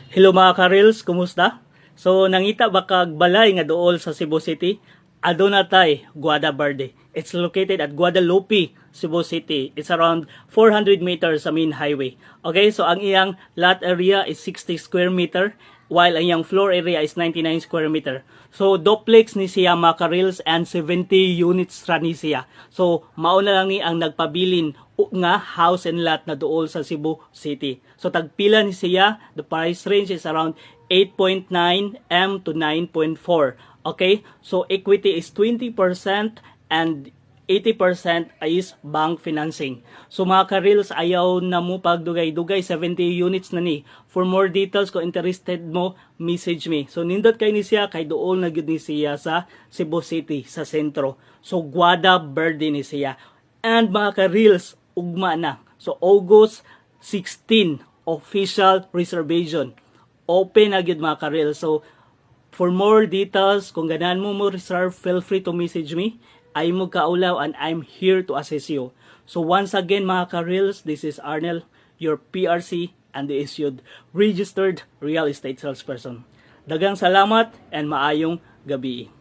Hello mga ka-reels, kumusta? So nangita ba kag balay nga dool sa Cebu City? Adonatay, Guada Verde. It's located at Guadalupe, Cebu City. It's around 400 meters sa main highway. Okay, so ang iyang lot area is 60 square meter while ang iyang floor area is 99 square meter. So duplex ni siya mga ka-reels and 70 units ra ni siya. So mauna lang ni ang nagpabilin nga house and lot na dool sa Cebu City. So tagpila ni siya, the price range is around 8.9 M to 9.4. Okay? So equity is 20% and 80% is bank financing. So mga ka-reels, ayaw na mo pagdugay-dugay, 70 units na ni. For more details, kung interested mo, message me. So nindot kay ni siya, kay dool na gyud ni siya sa Cebu City, sa sentro. So Guada Verde ni siya. And mga ka-reels, ugma na. So August 16, official reservation. Open na gyud mga ka-reels. So for more details, kung ganahan mo reserve, feel free to message me. I mo kaulaw and I'm here to assist you. So once again mga ka-reels, this is Arnel, your PRC and the issued registered real estate salesperson. Dagang salamat and maayong gabi.